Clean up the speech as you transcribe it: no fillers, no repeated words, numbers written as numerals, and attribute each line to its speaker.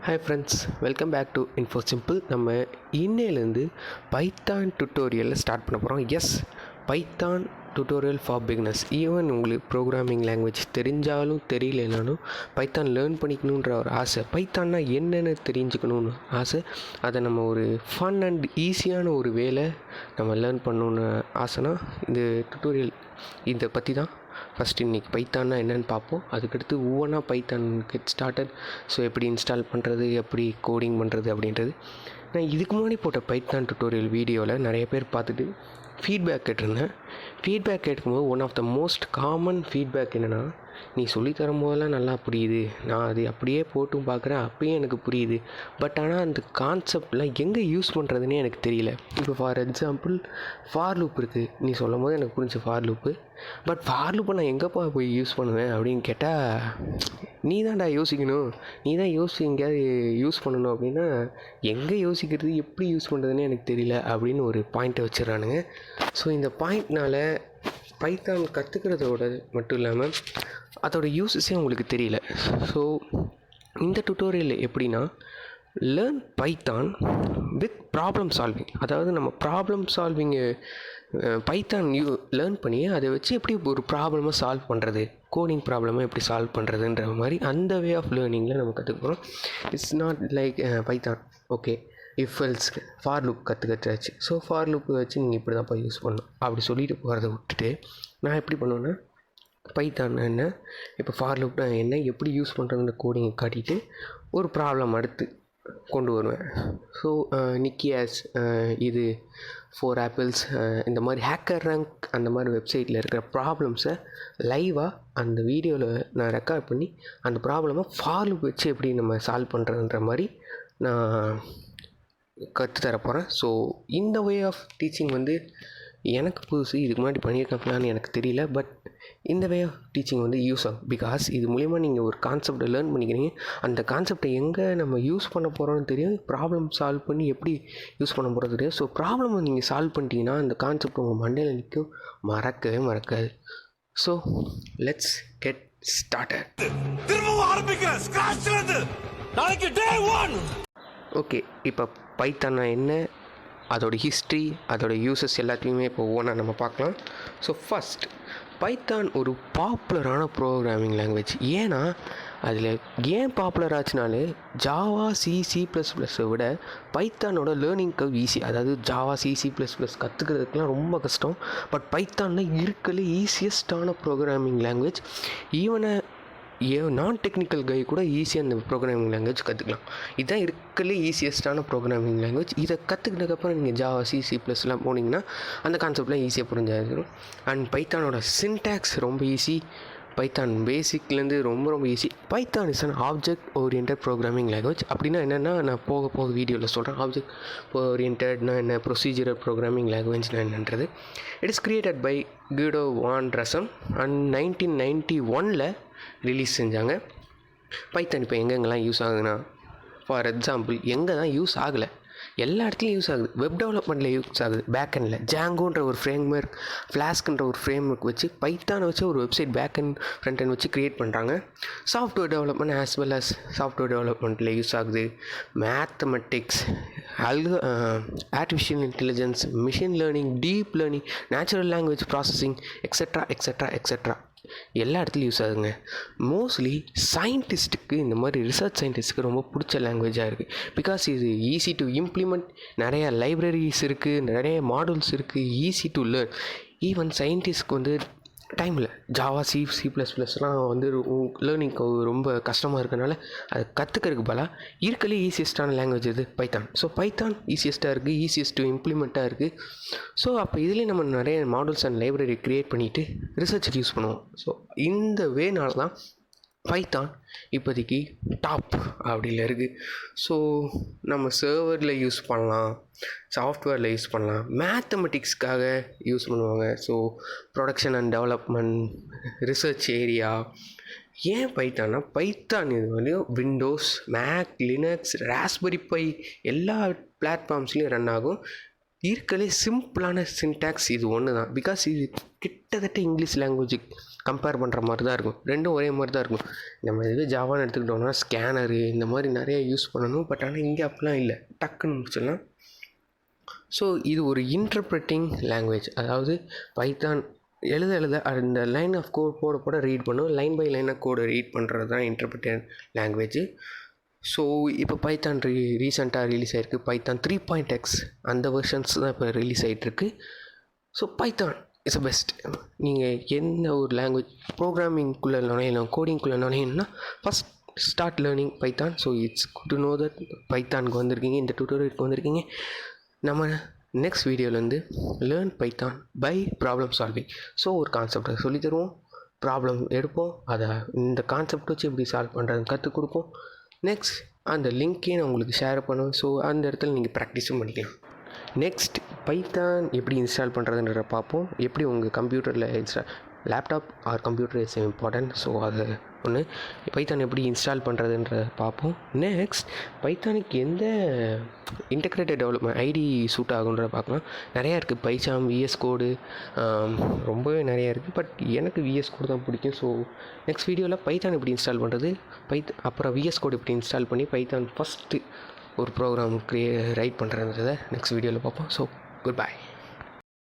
Speaker 1: Hi friends, welcome back to info simple. நம்ம இன்னையிலேருந்து Python டுட்டோரியலில் ஸ்டார்ட் பண்ண போகிறோம். Yes, Python tutorial for beginners. Even உங்களுக்கு ப்ரோக்ராமிங் லாங்குவேஜ் தெரிஞ்சாலும் தெரியலனாலும் பைத்தான் லேர்ன் பண்ணிக்கணுன்ற ஒரு ஆசை, பைத்தான்னா என்னென்னு தெரிஞ்சுக்கணுன்னு ஆசை, அதை நம்ம ஒரு ஃபன் அண்ட் ஈஸியான ஒரு வேலை நம்ம லேர்ன் பண்ணணுன்னு ஆசைனா இந்த டுட்டோரியல் இதை பற்றி தான். ஃபஸ்ட்டு இன்றைக்கி பைத்தான்னா என்னென்னு பார்ப்போம். அதுக்கடுத்து ஒவ்வொன்றா பைத்தான் கெட் ஸ்டார்டட். ஸோ எப்படி இன்ஸ்டால் பண்ணுறது, எப்படி கோடிங் பண்ணுறது அப்படின்றது. நான் இதுக்கு முன்னாடி போட்ட பைத்தான் டுட்டோரியல் வீடியோவில் நிறைய பேர் பார்த்துட்டு ஃபீட்பேக் கேட்டிருந்தேன். ஃபீட்பேக் கேட்கும்போது one of the most common feedback என்னென்னா, நீ சொல்லித்தரும் போதெல்லாம் நல்லா புரியுது, நான் அது அப்படியே போட்டும் பார்க்குறேன், அப்பயே எனக்கு புரியுது, பட் ஆனால் அந்த கான்செப்ட்லாம் எங்கே யூஸ் பண்ணுறதுனே எனக்கு தெரியல. இப்போ ஃபார் எக்ஸாம்பிள் ஃபார் லூப் இருக்குது, நீ சொல்லும் போது எனக்கு புரிஞ்சு ஃபார் லூப்பு, பட் ஃபார் லூப்பை நான் எங்கேப்பா போய் யூஸ் பண்ணுவேன் அப்படின்னு கேட்டால், நீ தான்டா யோசிக்கணும், நீ தான் எங்கேயாவது யூஸ் பண்ணணும் அப்படின்னா எங்கே யோசிக்கிறது, எப்படி யூஸ் பண்ணுறதுனே எனக்கு தெரியல அப்படின்னு ஒரு பாயிண்ட்டை வச்சிடறானுங்க. ஸோ இந்த பாயிண்ட்னால் பைத்தான் கற்றுக்கிறதோட மட்டும் இல்லாமல் அதோட யூஸஸே உங்களுக்கு தெரியல. ஸோ இந்த டுட்டோரியல் எப்படின்னா, learn Python with problem solving. அதாவது நம்ம ப்ராப்ளம் சால்விங்கு பைத்தான் லேர்ன் பண்ணி அதை வச்சு எப்படி ஒரு ப்ராப்ளமை சால்வ் பண்ணுறது, கோடிங் ப்ராப்ளமை எப்படி சால்வ் பண்ணுறதுன்ற மாதிரி அந்த வே ஆஃப் லேர்னிங்கில் நம்ம கற்றுக்க போகிறோம். It's not like Python okay if else for loop கற்றுக்கச்சாச்சு, ஸோ ஃபார் லூப் வச்சு நீங்கள் இப்படி தான்ப்பா யூஸ் பண்ணணும் அப்படி சொல்லிட்டு போகிறத விட்டுட்டு, நான் எப்படி பண்ணுவேன்னா, பைத்தான் என்ன, இப்போ ஃபார் லூப்னா என்ன, எப்படி யூஸ் பண்ணுறதுன்ற கோடிங்கை காட்டிட்டு ஒரு ப்ராப்ளம் அடுத்து கொண்டு வருவேன். ஸோ நிக்கியாஸ் இது 4 ஆப்பிள்ஸ் இந்த மாதிரி ஹேக்கர்ரேங்க் அந்த மாதிரி வெப்சைட்டில் இருக்கிற ப்ராப்ளம்ஸை லைவாக அந்த வீடியோவில் நான் ரெக்கார்ட் பண்ணி அந்த ப்ராப்ளமை ஃபார் லூப் வச்சு எப்படி நம்ம சால்வ் பண்ணுறதுன்ற மாதிரி நான் கற்றுத்தர போகிறேன். ஸோ இந்த வே ஆஃப் டீச்சிங் எனக்கு புதுசு, இதுக்கு முன்னாடி பண்ணியிருக்காங்களான்னு எனக்கு தெரியல, பட் இந்த வே ஆஃப் டீச்சிங் யூஸ் ஆகும். பிகாஸ் இது மூலிமா நீங்கள் ஒரு கான்செப்டை லேர்ன் பண்ணிக்கிறீங்க, அந்த கான்செப்டை எங்கே நம்ம யூஸ் பண்ண போகிறோன்னு தெரியும், ப்ராப்ளம் சால்வ் பண்ணி எப்படி யூஸ் பண்ண போகிறது தெரியும். ஸோ ப்ராப்ளமை நீங்கள் சால்வ் பண்ணிட்டீங்கன்னா அந்த கான்செப்ட் உங்கள் மண்டையில் நிற்கும், மறக்கவே மறக்காது. So let's get started. Okay, இப்போ பைத்தான்னா என்ன, அதோட ஹிஸ்ட்ரி, அதோட யூசஸ் எல்லாத்தையுமே இப்போ ஒவ்வொன்றா நம்ம பார்க்கலாம். ஸோ ஃபஸ்ட், பைத்தான் ஒரு பாப்புலரான ப்ரோக்ராமிங் லாங்குவேஜ். ஏன்னா அதில் ஏன் பாப்புலர் ஆச்சுனாலே, ஜாவா C++ஸை விட பைத்தானோட லேர்னிங் கர்வ் ஈஸி. அதாவது ஜாவா C++ கற்றுக்கிறதுக்குலாம் ரொம்ப கஷ்டம், பட் பைத்தானில் இருக்கலே ஈஸியஸ்டான ப்ரோக்ராமிங் லாங்குவேஜ். ஈவனை நான் டெக்னிக்கல் கை கூட ஈஸியாக இந்த ப்ரோக்ராமிங் லாங்குவேஜ் கற்றுக்கலாம். இதுதான் இருக்கலே ஈஸியஸ்டான ப்ரோக்ராமிங் லாங்குவேஜ். இதை கற்றுக்கிட்டதுக்கப்புறம் நீங்கள் ஜாவா C++லாம் போனீங்கன்னா அந்த கான்செப்ட்லாம் ஈஸியாக புரிஞ்சாயிருக்கும். அண்ட் பைத்தானோட சின்டாக்ஸ் ரொம்ப ஈஸி, பைத்தான் பேசிக்லேருந்து ரொம்ப ரொம்ப easy. Python is an object oriented programming language. அப்படின்னா என்னென்னா, நான் போக வீடியோவில் சொல்கிறேன். ஆப்ஜெக்ட் ஓரியன்டட்னா என்ன, ப்ரொசீஜரல் ப்ரோக்ராமிங் லாங்குவேஜ்னா என்னன்றது. It is created by Guido van Rossum and 1991 release செஞ்சாங்க. பைத்தான் இப்போ எங்கெங்கெல்லாம் யூஸ் ஆகுதுன்னா, ஃபார் எக்ஸாம்பிள் எங்கே தான் யூஸ் ஆகலை, எல்லா இடத்துலையும் யூஸ் ஆகுது. வெப் டெவலப்மெண்ட்டில் யூஸ் ஆகுது, பேக்கெண்டில் ஜாங்கோன்ற ஒரு ஃப்ரேம்ஒர்க், ஃப்ளாஸ்க்ன்ற ஒரு ஃப்ரேம்ஒர்க் வச்சு பைத்தானை வச்சு ஒரு வெப்சைட் பேக்கெண்ட் ஃப்ரண்ட் வச்சு க்ரியேட் பண்ணுறாங்க. Software development as well as software டெவலப்மெண்ட்டில் யூஸ் ஆகுது. Mathematics, artificial intelligence, machine learning, deep learning, natural language processing, etcetera எல்லா இடத்துலையும் யூஸ் ஆகுதுங்க. மோஸ்ட்லி சயின்டிஸ்ட்டுக்கு, இந்த மாதிரி ரிசர்ச் சயின்டிஸ்ட்டுக்கு ரொம்ப பிடிச்ச லாங்குவேஜாக இருக்குது. பிகாஸ் இது ஈஸி டு இம்ப்ளிமெண்ட், நிறையா லைப்ரரிஸ் இருக்குது, நிறைய மாடல்ஸ் இருக்குது, ஈஸி டு லேர்ன். ஈவன் சயின்டிஸ்ட்க்கு டைம் இல்லை. ஜாவா C++லாம் லேர்னிங் ரொம்ப கஷ்டமாக இருக்கனால அதை கற்றுக்கிறதுக்கு பதிலாக இருக்கலே ஈஸியஸ்டான லாங்குவேஜ் இது பைத்தான். ஸோ பைத்தான் ஈஸியஸ்ட்டாக இருக்குது, ஈஸியஸ்ட் டு இம்ப்ளிமெண்ட்டாக இருக்குது. ஸோ அப்போ இதிலே நம்ம நிறைய மாடல்ஸ் அண்ட் லைப்ரரி க்ரியேட் பண்ணிவிட்டு ரிசர்ச்சுக்கு யூஸ் பண்ணுவோம். ஸோ இந்த வேனால தான் பைத்தான் இப்போதைக்கு டாப் அப்படியில் இருக்குது. ஸோ நம்ம சர்வரில் யூஸ் பண்ணலாம், சாஃப்ட்வேரில் யூஸ் பண்ணலாம், மேத்தமெட்டிக்ஸ்க்காக யூஸ் பண்ணுவாங்க. So production and development, research area. ஏன் பைத்தான்னா, பைத்தான் இது Windows, Mac, Linux, Raspberry Pi எல்லா பிளாட்ஃபார்ம்ஸ்லேயும் ரன் ஆகும். இருக்கலே சிம்பிளான சின்டாக்ஸ் இது ஒன்று தான். பிகாஸ் இது கிட்டத்தட்ட இங்கிலீஷ் லாங்குவேஜுக்கு கம்பேர் பண்ணுற மாதிரி தான் இருக்கும். ரெண்டும் ஒரே மாதிரி தான் இருக்கும். நம்ம இதுவே ஜாவான்னு எடுத்துக்கிட்டோம்னா ஸ்கேனரு இந்த மாதிரி நிறைய யூஸ் பண்ணணும். பட் ஆனால் இங்கே அப்படிலாம் இல்லை, டக்குன்னு முடிச்சிடலாம். ஸோ இது ஒரு இன்டர்ப்ரெட்டிங் லாங்குவேஜ். அதாவது பைத்தான் எழுத அந்த லைன் ஆஃப் கோட் போட ரீட் பண்ணும். லைன் பை லைனாக கோடை ரீட் பண்ணுறது தான் இன்டர்ப்ரெட்டிங் லாங்குவேஜ். ஸோ இப்போ பைத்தான் ரீசெண்டாக ரிலீஸ் ஆகிருக்கு. பைத்தான் 3.x அந்த வெர்ஷன்ஸ் தான் இப்போ ரிலீஸ் ஆகிட்டுருக்கு. So Python is a best. நீங்கள் எந்த ஒரு லாங்குவேஜ் ப்ரோக்ராமிங்குள்ளே நுழையலாம், கோடிங்குள்ளே நுழையணும்னா first start learning Python. So it's good to know that பைத்தானுக்கு வந்திருக்கீங்க, இந்த டியூட்டோரியலுக்கு வந்திருக்கீங்க. நம்ம நெக்ஸ்ட் வீடியோவில் learn Python by problem solving. So ஒரு கான்செப்டை சொல்லி தருவோம், ப்ராப்ளம் எடுப்போம், அதை இந்த கான்செப்ட் வச்சு எப்படி சால்வ் பண்ணுறதுன்னு கற்றுக் கொடுப்போம். நெக்ஸ்ட் அந்த லிங்க்கே நான் உங்களுக்கு ஷேர் பண்ணுவேன். ஸோ அந்த இடத்துல நீங்கள் ப்ராக்டிஸும் பண்ணிக்கலாம். நெக்ஸ்ட் பைத்தான் எப்படி இன்ஸ்டால் பண்ணுறதுன்றத பார்ப்போம். எப்படி உங்கள் கம்ப்யூட்டரில் laptop or computer is important. So அது ஒன்று. பைத்தான் எப்படி இன்ஸ்டால் பண்ணுறதுன்றத பார்ப்போம். நெக்ஸ்ட் பைத்தானுக்கு எந்த இன்டெகிரேட்டட் டெவலப்மெண்ட் ஐடி சூட் ஆகுன்றத பார்க்கலாம். நிறையா இருக்குது, பைசாம், விஎஸ் கோடு, ரொம்பவே நிறையா இருக்குது. பட் எனக்கு விஎஸ் கோடு தான் பிடிக்கும். ஸோ நெக்ஸ்ட் வீடியோவில் பைத்தான் எப்படி இன்ஸ்டால் பண்ணுறது, அப்புறம் விஎஸ் கோடு எப்படி இன்ஸ்டால் பண்ணி பைத்தான் ஃபஸ்ட்டு ஒரு ப்ரோக்ராம் ரைட் பண்ணுறதுன்றதை நெக்ஸ்ட் வீடியோவில் பார்ப்போம். So good bye.